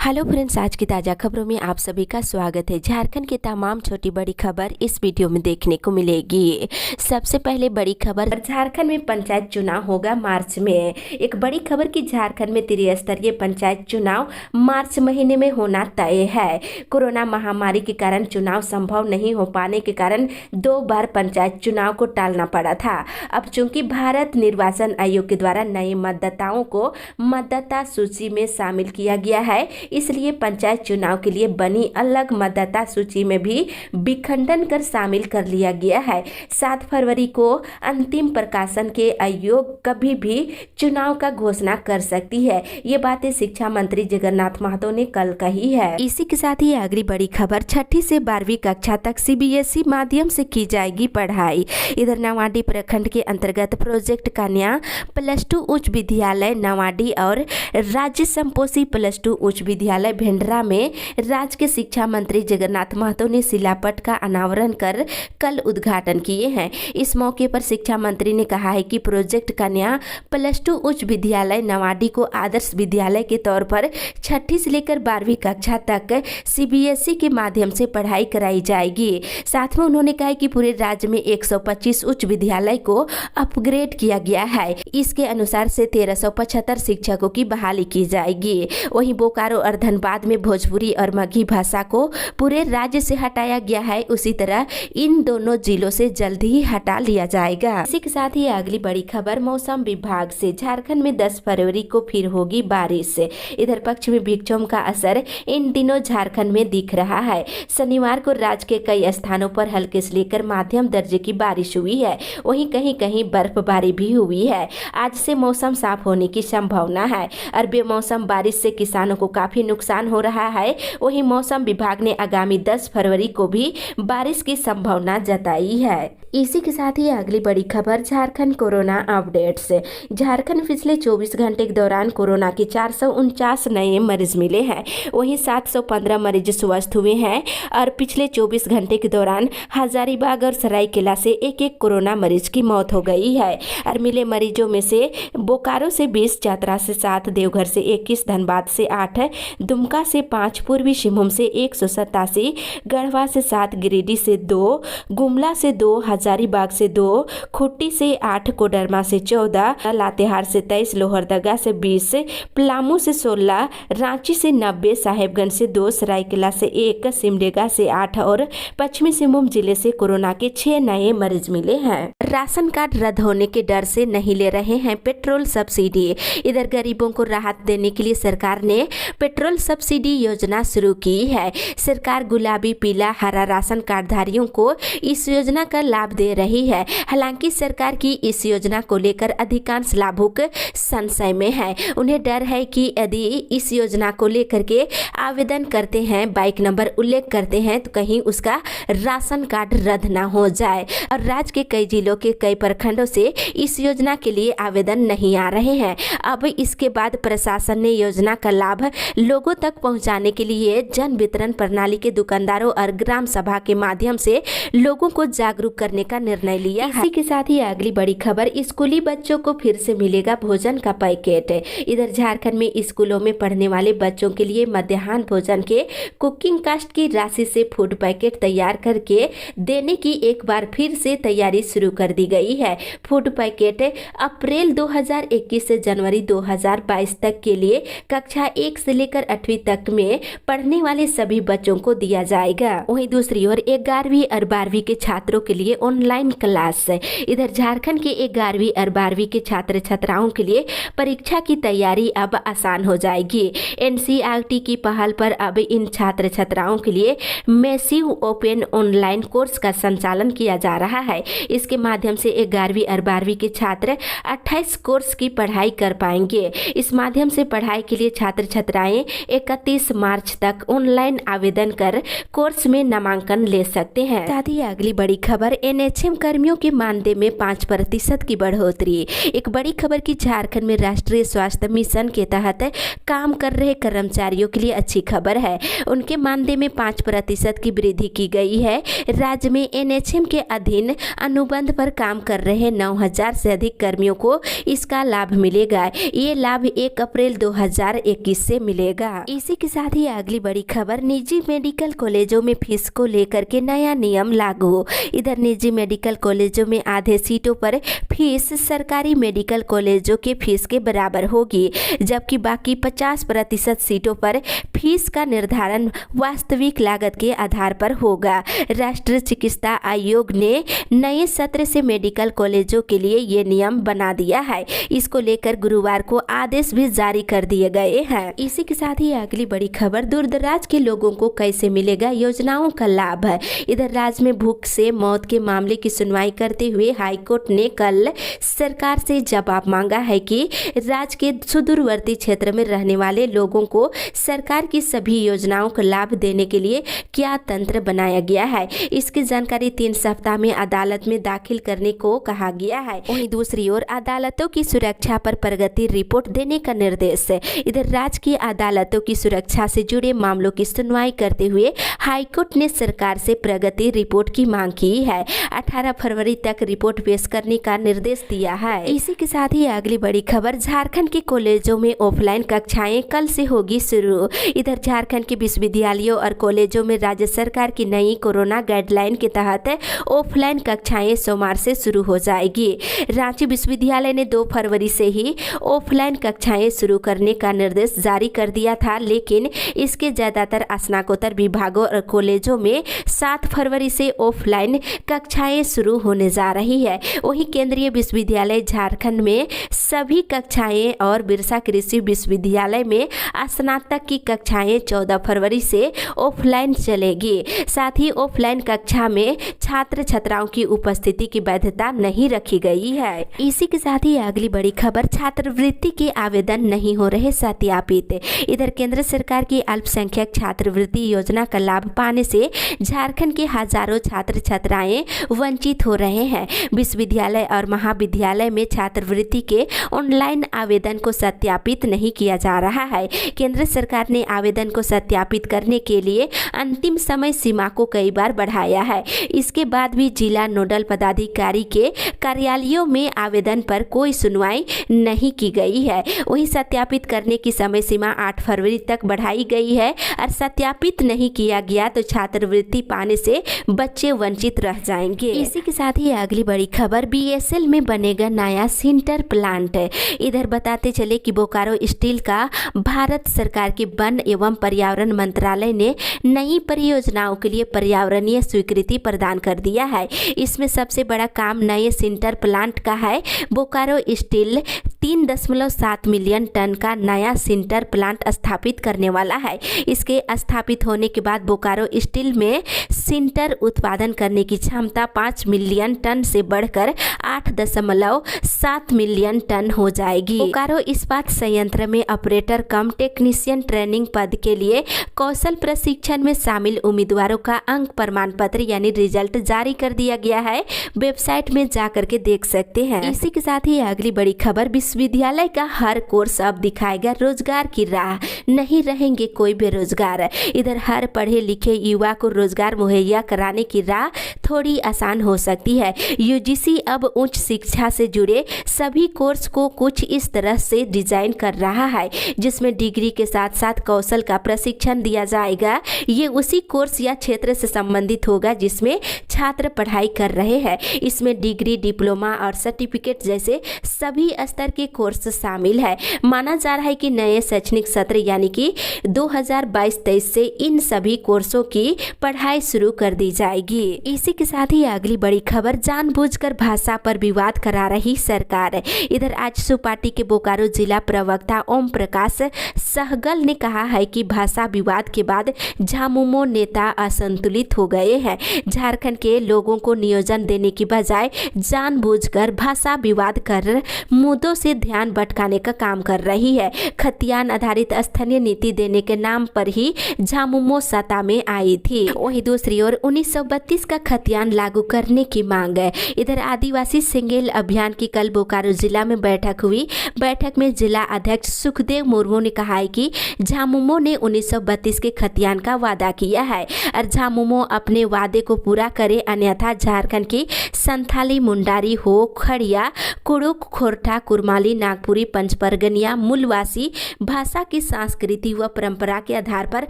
Hello friends, आज की ताज़ा खबरों में आप सभी का स्वागत है। झारखंड की तमाम छोटी बड़ी खबर इस वीडियो में देखने को मिलेगी। सबसे पहले बड़ी खबर, झारखंड में पंचायत चुनाव होगा मार्च में। एक बड़ी खबर कि झारखंड में त्रिस्तरीय पंचायत चुनाव मार्च महीने में होना तय है। कोरोना महामारी के कारण चुनाव संभव नहीं हो पाने के कारण 2 बार पंचायत चुनाव को टालना पड़ा था। अब चूंकि भारत निर्वाचन आयोग के द्वारा नए मतदाताओं को मतदाता सूची में शामिल किया गया है, इसलिए पंचायत चुनाव के लिए बनी अलग मतदाता सूची में भी विखंडन कर शामिल कर लिया गया है। 7 फरवरी को अंतिम प्रकाशन के आयोग कभी भी चुनाव का घोषणा कर सकती है। ये बातें शिक्षा मंत्री जगन्नाथ महतो ने कल कही है। इसी के साथ ही अगली बड़ी खबर, 6ठी से 12वीं कक्षा तक सीबीएसई माध्यम से की जाएगी पढ़ाई। इधर नवाडी प्रखंड के अंतर्गत प्रोजेक्ट कन्या +2 उच्च विद्यालय नवाडी और राज्य संपोषी +2 उच्च विद्यालय भेंडरा में राज्य के शिक्षा मंत्री जगन्नाथ महतो ने शिलापट का अनावरण कर कल उद्घाटन किए हैं। इस मौके पर शिक्षा मंत्री ने कहा है कि प्रोजेक्ट कन्या +2 उच्च विद्यालय नवाडी को आदर्श विद्यालय के तौर पर 6ठी से लेकर 12वीं कक्षा तक सीबीएसई के माध्यम से पढ़ाई कराई जाएगी। साथ में उन्होंने कहा कि पूरे राज्य में 125 उच्च विद्यालय को अपग्रेड किया गया है। इसके अनुसार से 1375 शिक्षकों की बहाली की जाएगी। वहीं बोकारो और धनबाद में भोजपुरी और मगही भाषा को पूरे राज्य से हटाया गया है, उसी तरह इन दोनों जिलों से जल्द ही हटा लिया जाएगा। इसी के साथ ही अगली बड़ी खबर, मौसम विभाग से झारखंड में 10 फरवरी को फिर होगी बारिश। इधर पश्चिमी विक्षोभ का असर इन दिनों झारखंड में दिख रहा है। शनिवार को राज्य के कई स्थानों पर हल्के से लेकर माध्यम दर्जे की बारिश हुई है, वहीं कहीं कहीं बर्फबारी भी हुई है। आज से मौसम साफ होने की संभावना है और बेमौसम बारिश से किसानों को काफी नुकसान हो रहा है। वहीं मौसम विभाग ने आगामी 10 फरवरी को भी बारिश की संभावना जताई है। इसी के साथ ही अगली बड़ी खबर, झारखंड कोरोना अपडेट्स। झारखंड पिछले 24 घंटे के दौरान कोरोना के 449 नए मरीज मिले हैं, वहीं 715 मरीज स्वस्थ हुए हैं और पिछले 24 घंटे के दौरान हजारीबाग और सरायकेला से एक कोरोना मरीज की मौत हो गई है। और मिले मरीजों में से बोकारो से 20, चतरा से 7, देवघर से 21, धनबाद से 8, दुमका से 5, पूर्वी सिंहभूम से 187, गढ़वा से 7, गिरिडीह से 2, गुमला से 2, हजारीबाग से 2, खुट्टी से 8, कोडरमा से 14, लातेहार से 23, लोहरदगा से 20, पलामू से 16, रांची से 90, साहेबगंज से 2, सरायकेला से 1, सिमडेगा से 8 और पश्चिमी सिंहभूम जिले से कोरोना के 6 नए मरीज मिले हैं। राशन कार्ड रद्द होने के डर से नहीं ले रहे हैं पेट्रोल सब्सिडी। इधर गरीबों को राहत देने के लिए सरकार ने पेट्रोल सब्सिडी योजना शुरू की है। सरकार गुलाबी, पीला, हरा राशन कार्डधारियों को इस योजना का लाभ दे रही है। हालांकि सरकार की इस योजना को लेकर अधिकांश लाभुक संशय में है। उन्हें डर है कि यदि इस योजना को लेकर के आवेदन करते हैं, बाइक नंबर उल्लेख करते हैं, तो कहीं उसका राशन कार्ड रद्द ना हो जाए। और राज्य के कई जिलों के कई प्रखंडों से इस योजना के लिए आवेदन नहीं आ रहे हैं। अब इसके बाद प्रशासन ने योजना का लाभ लोगों तक पहुंचाने के लिए जन वितरण प्रणाली के दुकानदारों और ग्राम सभा के माध्यम से लोगों को जागरूक करने का निर्णय लिया है। इसी के साथ ही अगली बड़ी खबर, स्कूली बच्चों को फिर से मिलेगा भोजन का पैकेट। इधर झारखंड में स्कूलों में पढ़ने वाले बच्चों के लिए मध्याह्न भोजन के कुकिंग कास्ट की राशि से फूड पैकेट तैयार करके देने की एक बार फिर से तैयारी शुरू कर दी गई है। फूड पैकेट अप्रैल 2021 से जनवरी 2022 तक के लिए कक्षा 1 से लेकर 8वीं तक में पढ़ने वाले सभी बच्चों को दिया जाएगा। वहीं दूसरी ओर 11वीं और 12वीं के छात्रों के लिए ऑनलाइन क्लास। इधर झारखंड के 11वीं और 12वीं के छात्र छात्राओं के लिए परीक्षा की तैयारी अब आसान हो जाएगी। एनसीईआरटी की पहल पर अब इन छात्र छात्राओं के लिए मैसिव ओपन ऑनलाइन कोर्स का संचालन किया जा रहा है। इसके माध्यम से 11वीं और 12वीं के छात्र 28 कोर्स की पढ़ाई कर पाएंगे। इस माध्यम से पढ़ाई के लिए छात्र छात्राएं 31 मार्च तक ऑनलाइन आवेदन कर कोर्स में नामांकन ले सकते हैं। साथ ही अगली बड़ी खबर, एनएचएम कर्मियों के मानदेय में 5% की बढ़ोतरी। एक बड़ी खबर की झारखंड में राष्ट्रीय स्वास्थ्य मिशन के तहत काम कर रहे कर्मचारियों के लिए अच्छी खबर है। उनके मानदेय में 5% की वृद्धि की गई है। राज्य में एनएचएम के अधीन अनुबंध पर पर काम कर रहे 9,000 से अधिक कर्मियों को इसका लाभ मिलेगा। ये लाभ 1 अप्रैल 2021 से मिलेगा। इसी के साथ ही अगली बड़ी खबर, निजी मेडिकल कॉलेजों में फीस को लेकर के नया नियम लागू। इधर निजी मेडिकल कॉलेजों में आधे सीटों पर फीस सरकारी मेडिकल कॉलेजों के फीस के बराबर होगी, जबकि बाकी 50% सीटों पर फीस का निर्धारण वास्तविक लागत के आधार पर होगा। राष्ट्रीय चिकित्सा आयोग ने नए सत्र से मेडिकल कॉलेजों के लिए ये नियम बना दिया है। इसको लेकर गुरुवार को आदेश भी जारी कर दिए गए हैं। इसी के साथ ही अगली बड़ी खबर, दूरदराज के लोगों को कैसे मिलेगा योजनाओं का लाभ है। इधर राज्य में भूख से मौत के मामले की सुनवाई करते हुए हाईकोर्ट ने कल सरकार से जवाब मांगा है कि राज्य के सुदूरवर्ती क्षेत्र में रहने वाले लोगों को सरकार की सभी योजनाओं का लाभ देने के लिए क्या तंत्र बनाया गया है। इसकी जानकारी 3 सप्ताह में अदालत में दाखिल करने को कहा गया है। वहीं दूसरी ओर अदालतों की सुरक्षा पर प्रगति रिपोर्ट देने का निर्देश है। इधर राज्य की अदालतों की सुरक्षा से जुड़े मामलों की सुनवाई करते हुए हाईकोर्ट ने सरकार से प्रगति रिपोर्ट की मांग की है। 18 फरवरी तक रिपोर्ट पेश करने का निर्देश दिया है। इसी के साथ ही अगली बड़ी खबर, झारखंड के कॉलेजों में ऑफलाइन कक्षाएं कल से होगी शुरू। इधर झारखंड के विश्वविद्यालयों और कॉलेजों में राज्य सरकार की नई कोरोना गाइडलाइन के तहत ऑफलाइन कक्षाएं सोमवार से शुरू हो जाएगी। रांची विश्वविद्यालय ने 2 फरवरी से ही ऑफलाइन कक्षाएं शुरू करने का निर्देश जारी कर दिया था, लेकिन इसके ज्यादातर स्नातकोत्तर विभागों और कॉलेजों में 7 फरवरी से ऑफलाइन कक्षाएं शुरू होने जा रही है। वहीं केंद्रीय विश्वविद्यालय झारखंड में सभी कक्षाएं और बिरसा कृषि विश्वविद्यालय में स्नातक की कक्षाएं 14 फरवरी से ऑफलाइन चलेगी। साथ ही ऑफलाइन कक्षा में छात्र छात्राओं की उपस्थिति की वैधता नहीं रखी गई है। इसी के साथ ही अगली बड़ी खबर, छात्रवृत्ति के आवेदन नहीं हो रहे सत्यापित। इधर केंद्र सरकार की अल्पसंख्यक छात्रवृत्ति योजना का लाभ पाने से झारखंड के हजारों छात्र छात्राएं वंचित हो रहे हैं। विश्वविद्यालय और महाविद्यालय में छात्रवृत्ति के ऑनलाइन आवेदन को सत्यापित नहीं किया जा रहा है। केंद्र सरकार ने आवेदन को सत्यापित करने के लिए अंतिम समय सीमा को कई बार बढ़ाया है। इसके बाद भी जिला नोडल पदाधिकारी के कार्यालयों में आवेदन पर कोई सुनवाई नहीं की गई है। वहीं सत्यापित करने की समय सीमा 8 फरवरी तक बढ़ाई गई है और सत्यापित नहीं किया गया तो छात्रवृत्ति पाने से बच्चे वंचित रह जाएंगे। इसी के साथ ही अगली बड़ी खबर, बीएसएल में बनेगा नया सिंटर प्लांट। इधर बताते चले कि बोकारो स्टील का भारत सरकार के वन एवं पर्यावरण मंत्रालय ने नई परियोजनाओं के लिए पर्यावरणीय स्वीकृति प्रदान कर दिया है। इसमें सबसे बड़ा काम नए सिंटर प्लांट का है। बोकारो स्टील 3.7 मिलियन टन का नया सिंटर प्लांट स्थापित करने वाला है। इसके स्थापित होने के बाद बोकारो स्टील में सिंटर उत्पादन करने की क्षमता 5 मिलियन टन से बढ़कर 8.7 मिलियन टन हो जाएगी। बोकारो इस्पात संयंत्र में ऑपरेटर कम टेक्नीशियन ट्रेनिंग पद के लिए कौशल प्रशिक्षण में शामिल उम्मीदवारों का अंक प्रमाण पत्र यानी रिजल्ट जारी कर दिया गया है। वेबसाइट में जाकर के देख सकते हैं। इसी के साथ ही अगली बड़ी खबर, विश्वविद्यालय का हर कोर्स अब दिखाएगा रोजगार की राह, नहीं रहेंगे कोई बेरोजगार। इधर हर पढ़े लिखे युवा को रोजगार मुहैया कराने की राह थोड़ी आसान हो सकती है। यूजीसी अब उच्च शिक्षा से जुड़े सभी कोर्स को कुछ इस तरह से डिजाइन कर रहा है, जिसमें डिग्री के साथ साथ कौशल का प्रशिक्षण दिया जाएगा। ये उसी कोर्स या क्षेत्र से संबंधित होगा जिसमें छात्र पढ़ाई कर रहे हैं। इसमें डिग्री, डिप्लोमा और सर्टिफिकेट जैसे सभी स्तर के कोर्स शामिल है। माना जा रहा है कि नए शैक्षणिक सत्र यानी कि 2022-23 से इन सभी कोर्सों की पढ़ाई शुरू कर दी जाएगी। इसी के साथ ही अगली बड़ी खबर, जानबूझकर भाषा पर विवाद करा रही सरकार। इधर आजसू पार्टी के बोकारो जिला प्रवक्ता ओम प्रकाश सहगल ने कहा है कि भाषा विवाद के बाद झामुमो नेता असंतुलित हो गए हैं। झारखंड के लोगों को नियोजन देने की बजाय जानबूझकर भाषा विवाद कर मुद्दों से ध्यान भटकाने का काम कर रही है। खतियान आधारित स्थानीय नीति देने के नाम पर ही झामुमो सत्ता में आई थी। वहीं दूसरी ओर 1932 का खतियान लागू करने की मांग है। इधर आदिवासी सिंगेल अभियान की कल बोकारो जिला में बैठक हुई। बैठक में जिला अध्यक्ष सुखदेव मुर्मू ने कहा है कि झामुमो ने 1932 के खतियान का वादा किया है और झामुमो अपने वादे को पूरा करे, अन्यथा झारखंड की संथाली, मुंडारी हो, खड़िया, कुड़ुक, खोरठा, कुरमाली, नागपुरी, पंचपरगनिया, मूलवासी भाषा की संस्कृति व परंपरा के आधार पर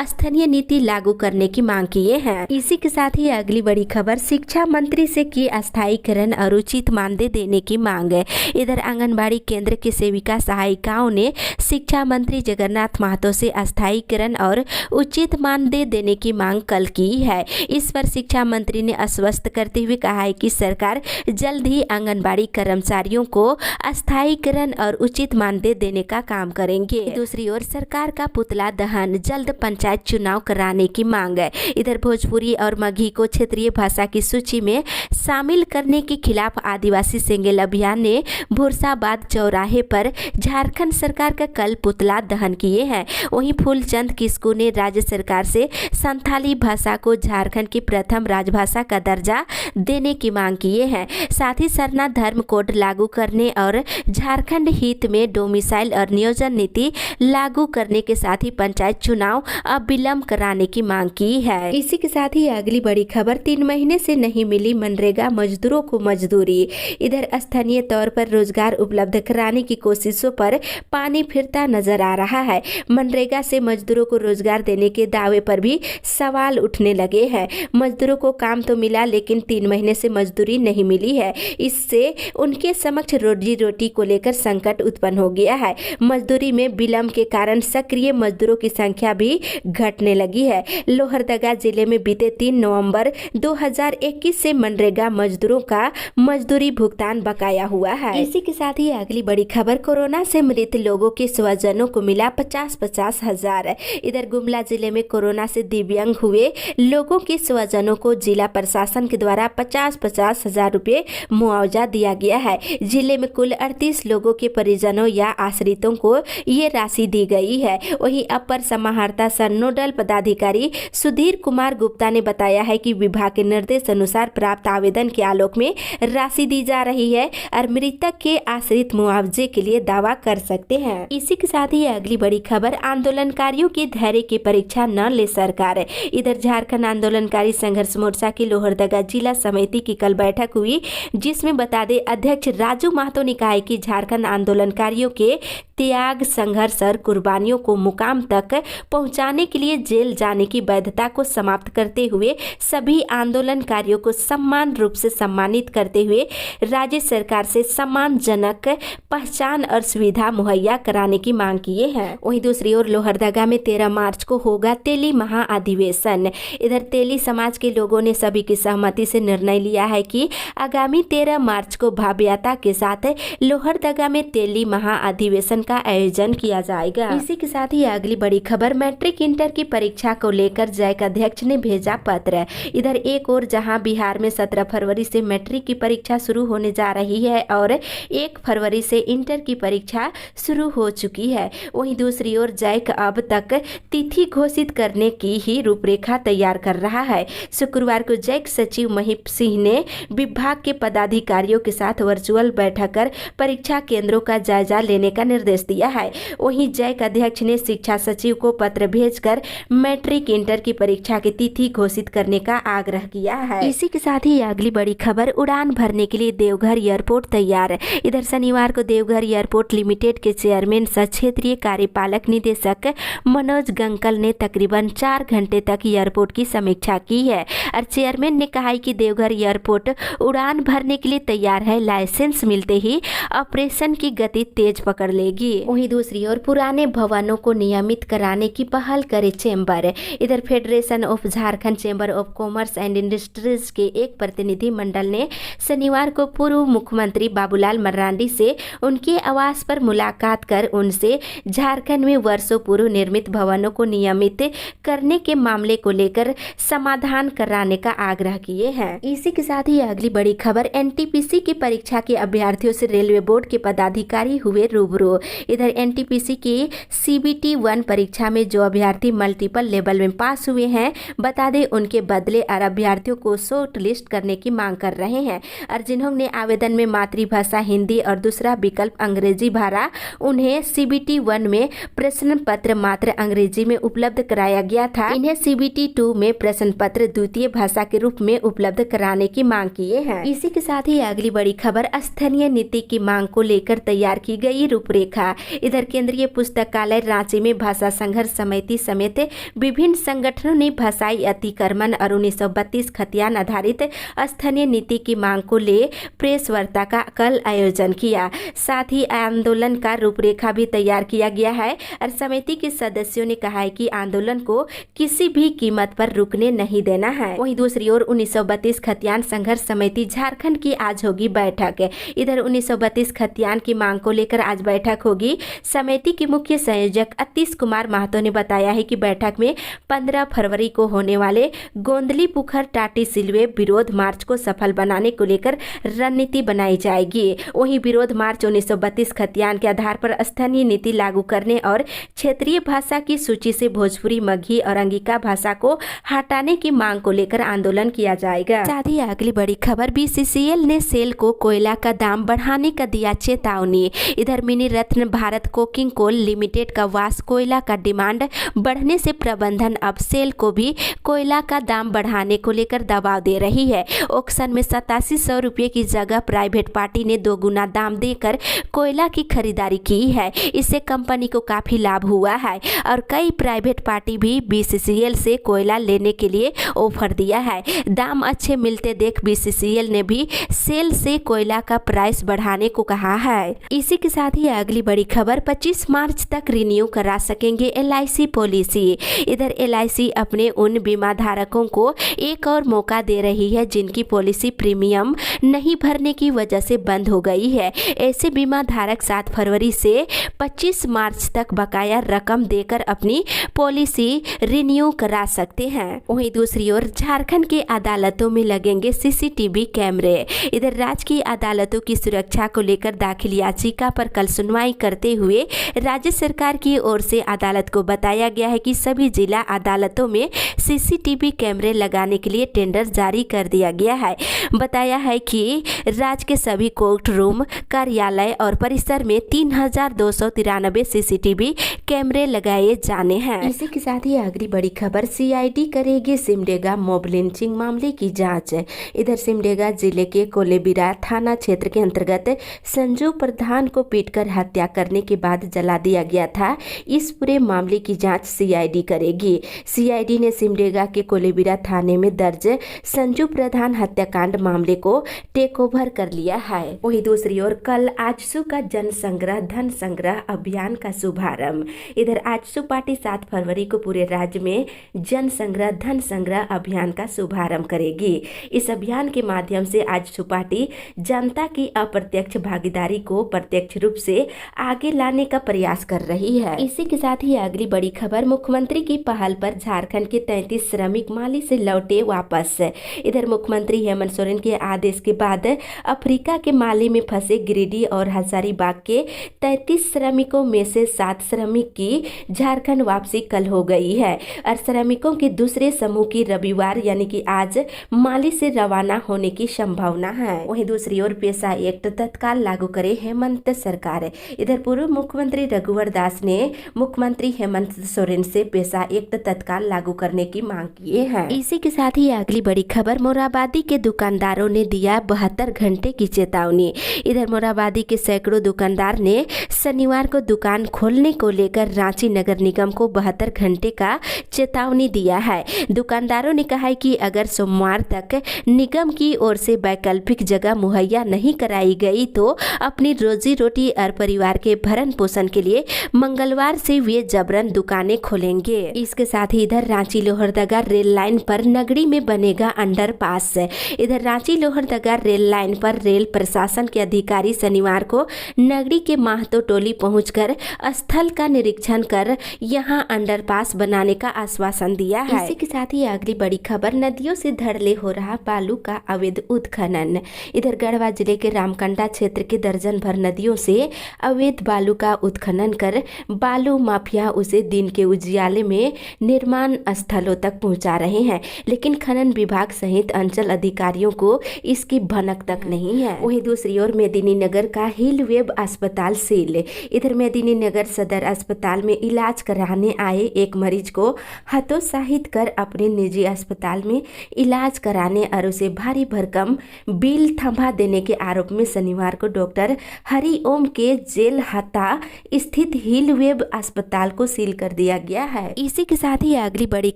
स्थानीय नीति लागू करने की मांग किए हैं। इसी के साथ ही अगली बड़ी खबर, शिक्षा मंत्री से की अस्थायीकरण और उचित मानदेय देने की मांग है। इधर आंगनबाड़ी केंद्र की सेविका सहायिकाओं ने शिक्षा मंत्री जगन्नाथ महतो से अस्थायीकरण और उचित मानदेय देने की मांग कल की है। इस पर शिक्षा मंत्री ने आश्वस्त करते हुए कहा है कि सरकार जल्द ही आंगनबाड़ी कर्मचारियों को अस्थायीकरण और उचित मानदेय देने का काम करेंगे। दूसरी ओर सरकार का पुतला दहन, जल्द पंचायत चुनाव कराने की मांग है। इधर भोजपुरी और मगही को क्षेत्रीय भाषा की सूची में शामिल करने के खिलाफ आदिवासी सेंगेल अभियान ने भुरसाबाद चौराहे पर झारखंड सरकार का कल पुतला दहन किए हैं। वहीं फूलचंद किस्कू ने राज्य सरकार से संथाली भाषा को झारखंड की प्रथम राजभाषा का दर्जा देने की मांग किए हैं। साथ ही सरना धर्म कोड लागू करने और झारखंड हित में डोमिसाइल और नियोजन नीति लागू करने के साथ ही पंचायत चुनाव अविलंब कराने की मांग की है। इसी के साथ ही अगली बड़ी खबर, 3 महीने से नहीं मिली मनरेगा मजदूरों को मजदूरी। इधर स्थानीय तौर पर रोजगार उपलब्ध कराने की कोशिशों पर पानी फिरता नजर आ रहा है। मनरेगा से मजदूरों को रोजगार देने के दावे पर भी सवाल उठने लगे हैं। मजदूरों को काम तो मिला, लेकिन 3 महीने से मजदूरी नहीं मिली है। इससे उनके समक्ष रोजी रोटी को लेकर संकट उत्पन्न हो गया है। मजदूरी में विलंब के कारण सक्रिय मजदूरों की संख्या भी घटने लगी है। लोहरदगा जिले में बीते 3 नवंबर 2021 से मनरेगा मजदूरों का मजदूरी भुगतान बकाया हुआ है। इसी के साथ ही अगली बड़ी खबर, कोरोना से मृत लोगों के स्वजनों को मिला 50-50 हजार। इधर गुमला जिले में कोरोना से दिव्यांग हुए लोगों के स्वजनों को जिला प्रशासन के द्वारा 50-50 हजार रुपये मुआवजा दिया गया है। जिले में कुल 38 लोगों के परिजनों या आश्रितों को ये राशि दी गई है। वहीं अपर समाहर्ता सह नोडल पदाधिकारी सुधीर कुमार गुप्ता ने बताया है कि विभाग के निर्देश अनुसार प्राप्त आवेदन के आलोक में राशि दी जा रही है और मृतक के आश्रित मुआवजे के लिए दावा कर सकते हैं। इसी के साथ ही अगली बड़ी खबर, आंदोलनकारियों की धैर्य की परीक्षा न ले सरकार। इधर झारखंड आंदोलनकारी संघर्ष मोर्चा की लोहरदगा जिला समिति की कल बैठक हुई, जिसमें बता दें अध्यक्ष राजू महतो ने कहा कि झारखंड आंदोलनकारियों के त्याग, संघर्ष और कुर्बानियों को मुकाम तक पहुंचाने के लिए जेल जाने की वैधता को समाप्त करते हुए सभी आंदोलनकारियों को समान रूप से सम्मानित करते हुए राज्य सरकार से सम्मानजनक पहचान और सुविधा मुहैया कराने की मांग किए हैं। वहीं दूसरी ओर लोहरदगा में 13 मार्च को होगा तेली महाअधिवेशन। इधर तेली समाज के लोगों ने सभी की सहमति से निर्णय लिया है कि आगामी 13 मार्च को भव्यता के साथ लोहरदगा में तेली महाअधिवेशन का आयोजन किया जाएगा। इसी के साथ ही अगली बड़ी खबर, मैट्रिक इंटर की परीक्षा को लेकर जैक अध्यक्ष ने भेजा पत्र। इधर एक ओर जहां बिहार में 17 फरवरी से मैट्रिक की परीक्षा शुरू होने जा रही है और 1 फरवरी से इंटर की परीक्षा शुरू हो चुकी है, वहीं दूसरी ओर जैक अब तक तिथि घोषित करने की ही रूपरेखा तैयार कर रहा है। शुक्रवार को जैक सचिव महिप सिंह ने विभाग के पदाधिकारियों के साथ वर्चुअल बैठक कर परीक्षा केंद्रों का जायजा लेने का निर्देश दिया है। वहीं जैक अध्यक्ष ने शिक्षा सचिव को पत्र भेजकर मैट्रिक इंटर की परीक्षा की तिथि घोषित करने का आग्रह किया है। इसी के साथ ही अगली बड़ी खबर, उड़ान भरने के लिए देवघर एयरपोर्ट तैयार। इधर शनिवार को देवघर एयरपोर्ट लिमिटेड के चेयरमैन सह क्षेत्रीय कार्यपालक निदेशक मनोज गंकल ने तकरीबन 4 घंटे तक एयरपोर्ट की समीक्षा की है और चेयरमैन ने कहा कि देवघर एयरपोर्ट उड़ान भरने के लिए तैयार है। लाइसेंस मिलते ही ऑपरेशन की गति तेज पकड़ लेगी। वहीं दूसरी ओर पुराने भवनों को नियमित कराने की पहल करे चेंबर। इधर federation of Jharkhand chamber of commerce and industries के एक प्रतिनिधि मंडल ने शनिवार को पूर्व मुख्यमंत्री बाबूलाल मरांडी से उनके आवास पर मुलाकात कर उनसे झारखंड में वर्षों पूर्व निर्मित भवनों को नियमित करने के मामले को लेकर समाधान कराने का आग्रह किए हैं। इसी के साथ ही अगली बड़ी खबर, एनटीपीसी की परीक्षा के अभ्यर्थियों से रेलवे बोर्ड के पदाधिकारी हुए रूबरू। इधर एनटीपीसी की सीबीटी 1 परीक्षा में जो अभ्यर्थी मल्टीपल लेवल में पास हुए हैं, बता दें उनके बदले और अभ्यर्थियों को शॉर्ट लिस्ट करने की मांग कर रहे हैं और जिन्होंने आवेदन में मातृभाषा हिंदी और दूसरा विकल्प अंग्रेजी भरा, उन्हें सीबीटी 1 में प्रश्न पत्र मात्र अंग्रेजी में उपलब्ध कराया गया था। इन्हें सीबीटी 2 में प्रश्न पत्र द्वितीय भाषा के रूप में उपलब्ध कराने की मांग किए हैं। इसी के साथ ही अगली बड़ी खबर, स्थानीय नीति की मांग को लेकर तैयार की गई रूपरेखा। इधर केंद्रीय पुस्तकालय रांची में भाषा संघर्ष समिति समेत विभिन्न संगठनों ने भाषाई अतिक्रमण और 1932 खतियान आधारित स्थानीय नीति की मांग को ले प्रेस वार्ता का कल आयोजन किया। साथ ही आंदोलन का रूपरेखा भी तैयार किया गया है और समिति के सदस्यों ने कहा है कि आंदोलन को किसी भी कीमत पर रुकने नहीं देना है। वहीं दूसरी ओर 1932 खतियान संघर्ष समिति झारखंड की आज होगी बैठक। इधर 1932 खतियान की मांग को लेकर आज बैठक होगी। समिति के मुख्य संयोजक अतीश कुमार महतो ने बताया है कि बैठक में 15 फरवरी को होने वाले गोंदली पुखर टाटी सिलवे विरोध मार्च को सफल बनाने को लेकर रणनीति बनाई जाएगी। वहीं विरोध मार्च 1932 खतियान के आधार पर स्थानीय नीति लागू करने और क्षेत्रीय भाषा की सूची से भोजपुरी, मगही और अंगिका भाषा को हटाने की मांग को लेकर आंदोलन किया जाएगा। साथ ही अगली बड़ी खबर, BCCL ने सेल को कोयला का दाम बढ़ाने का दिया चेतावनी। इधर मिनी रत्न भारत कोकिंग कोल लिमिटेड का वास कोयला का डिमांड बढ़ने से प्रबंधन अब सेल को भी कोयला का दाम बढ़ाने को लेकर दबाव दे रही है। ऑक्शन में 8700 रुपये की जगह प्राइवेट पार्टी ने 2 गुना दाम देकर कोयला की खरीदारी की है। इससे कंपनी को काफी लाभ हुआ है और कई प्राइवेट पार्टी भी BCCL से कोयला लेने के लिए ऑफर दिया है। दाम अच्छे मिलते देख BCCL ने भी सेल से कोयला का प्राइस बढ़ाने को कहा है। इसी के साथ ही अगली बड़ी खबर, 25 मार्च तक रिन्यू करा सकेंगे LIC पॉलिसी। इधर LIC अपने उन बीमा धारकों को एक और मौका दे रही है जिनकी पॉलिसी प्रीमियम नहीं भरने की वजह से बंद हो गई है। ऐसे बीमा धारक 7 फरवरी से 25 मार्च तक बकाया रकम देकर अपनी पॉलिसी रिन्यू करा सकते हैं। वहीं दूसरी ओर झारखंड की अदालतों में लगेंगे CCTV कैमरे। इधर राज्य की अदालतों की सुरक्षा को लेकर दाखिल याचिका पर कल सुनवाई करते हुए राज्य सरकार की ओर से अदालत को बताया गया है कि सभी जिला अदालतों में CCTV कैमरे लगाने के लिए टेंडर जारी कर दिया गया है। बताया है कि राज्य के सभी कोर्ट रूम, कार्यालय और परिसर में 3293 CCTV कैमरे लगाए जाने हैं। इसी के साथ ही अगली बड़ी खबर, CID करेगी सिमडेगा मॉब लिंचिंग मामले की जांच। इधर सिमडेगा जिले के कोलेबिरा थाना क्षेत्र के अंतर्गत संजू प्रधान को पीटकर हत्या करने के बाद जला दिया गया था। इस पूरे मामले की जांच CID करेगी। CID ने सिमडेगा के कोलेबिरा थाने में दर्ज संजू प्रधान हत्याकांड मामले को टेक ओवर कर लिया है। वहीं दूसरी ओर कल आजसू का जन संग्रह धन संग्रह अभियान का शुभारंभ। इधर आजसू पार्टी 7 फरवरी को पूरे राज्य में जन संग्रह धन संग्रह अभियान का शुभारंभ करेगी। इस अभियान के माध्यम से आजसू पार्टी जनता की अप्रत्यक्ष भागीदारी को प्रत्यक्ष रूप से आगे लाने का प्रयास कर रही है। इसी के साथ ही अगली बड़ी खबर, मुख्यमंत्री की पहल पर झारखंड के 33 श्रमिक माली से लौटे वापस। इधर मुख्यमंत्री हेमंत सोरेन के आदेश के बाद अफ्रीका के माली में फंसे गिरिडीह और हजारीबाग के 33 श्रमिकों में से 7 श्रमिक की झारखंड वापसी कल हो गई है और श्रमिकों के दूसरे समूह की रविवार यानी कि आज माली से रवाना होने की संभावना है। वहीं दूसरी ओर पेशा एक्ट तत्काल लागू करे हेमंत सरकार। इधर पूर्व मुख्यमंत्री रघुवर दास ने मुख्यमंत्री हेमंत सोरेन से पेशा एक्ट तत्काल लागू करने की मांग की है। इसी के साथ ही अगली बड़ी खबर, मोराबादी के दुकानदारों ने दिया 72 घंटे की चेतावनी। इधर मोराबादी के सैकड़ों दुकानदार ने शनिवार को दुकान खोलने को लेकर रांची नगर निगम को 72 घंटे का चेतावनी दिया है। दुकानदारों ने कहा है कि अगर सोमवार तक निगम की ओर से वैकल्पिक जगह मुहैया नहीं कराई गई तो अपनी रोजी रोटी और परिवार के भरण पोषण के लिए मंगलवार से वे जबरन दुकानें खोलेंगे। इसके साथ ही इधर रांची लोहरदगा रेल लाइन पर नगरी में बनेगा अंडरपास। इधर रांची लोहरदगा रेल लाइन पर रेल प्रशासन के अधिकारी शनिवार को नगरी के महतो टोली पहुंचकर स्थल का निरीक्षण कर यहां अंडरपास बनाने का आश्वासन दिया है। इसी के साथ ही अगली बड़ी खबर, नदियों से धड़ल्ले हो रहा बालू का अवैध उत्खनन। इधर गढ़वा जिले के रामकंडा क्षेत्र के दर्जन भर नदियों से अवैध बालू का उत्खनन कर बालू माफिया उसे दिन के उजियाले में निर्माण स्थलों तक पहुंचा रहे हैं, लेकिन खनन विभाग सहित अंचल अधिकारियों को इसकी भनक तक नहीं है। वहीं दूसरी ओर मेदिनीनगर का हिल वेब अस्पताल सील। इधर मेदिनीनगर सदर अस्पताल में इलाज कराने आए एक मरीज को हतोत्साहित कर अपने निजी अस्पताल में इलाज कराने और से भारी भरकम बिल थमा देने के आरोप में शनिवार को डॉक्टर हरिओम के जेल हत्ता स्थित हिल वेब अस्पताल को सील कर दिया गया है। इसी के साथ ही अगली बड़ी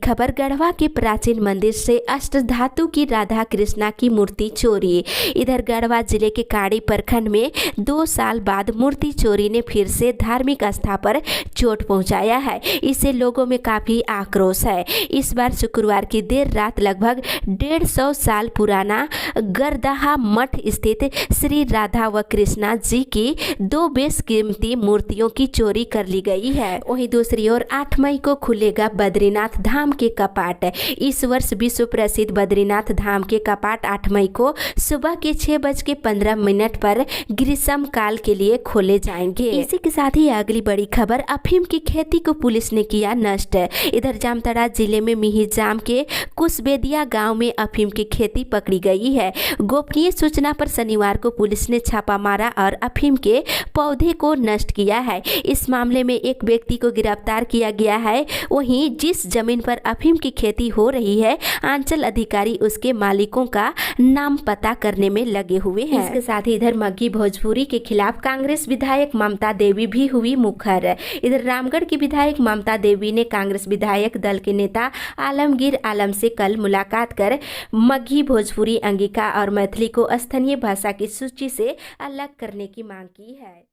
खबर, गढ़वा के प्राचीन मंदिर से अष्टधातु की राधा कृष्णा की मूर्ति चोरी। इधर गढ़वा जिले के काड़ी प्रखंड में 2 साल बाद मूर्ति चोरी ने फिर से धार्मिक आस्था पर चोट पहुंचाया है। इससे लोगों में काफी आक्रोश है। इस बार शुक्रवार की देर रात लगभग 150 साल पुराना गरदाहा मठ स्थित श्री राधा व कृष्णा जी की 2 बेशकीमती मूर्तियों की चोरी कर ली गई है। वहीं दूसरी ओर 8 मई को खुलेगा बद्रीनाथ धाम के कपाट। इस वर्ष विश्व प्रसिद्ध बद्रीनाथ धाम के कपाट 8 मई को सुबह के 6:15 पर ग्रीष्म काल के लिए खोले जाएंगे। इसी के साथ ही अगली बड़ी खबर, अफीम की खेती को पुलिस ने किया नष्ट। इधर जामताड़ा जिले में मिहिजाम के कुशबेदिया गांव में अफीम की खेती पकड़ी गई है। गोपनीय सूचना पर शनिवार को पुलिस ने छापा मारा और अफीम के पौधे को नष्ट किया है। इस मामले में एक व्यक्ति को गिरफ्तार किया गया है। वहीं जिस जमीन पर अफीम की खेती हो रही है, अंचल अधिकारी उसके मालिकों का नाम पता करने में लगे हुए हैं। इसके साथ ही इधर मग्गी भोजपुरी के खिलाफ कांग्रेस विधायक ममता देवी भी हुई मुखर। इधर रामगढ़ की विधायक ममता देवी ने कांग्रेस विधायक दल के नेता आलमगीर आलम से कल मुलाकात कर मग्गी भोजपुरी, अंगिका और मैथिली को स्थानीय भाषा की सूची से अलग करने की मांग की है।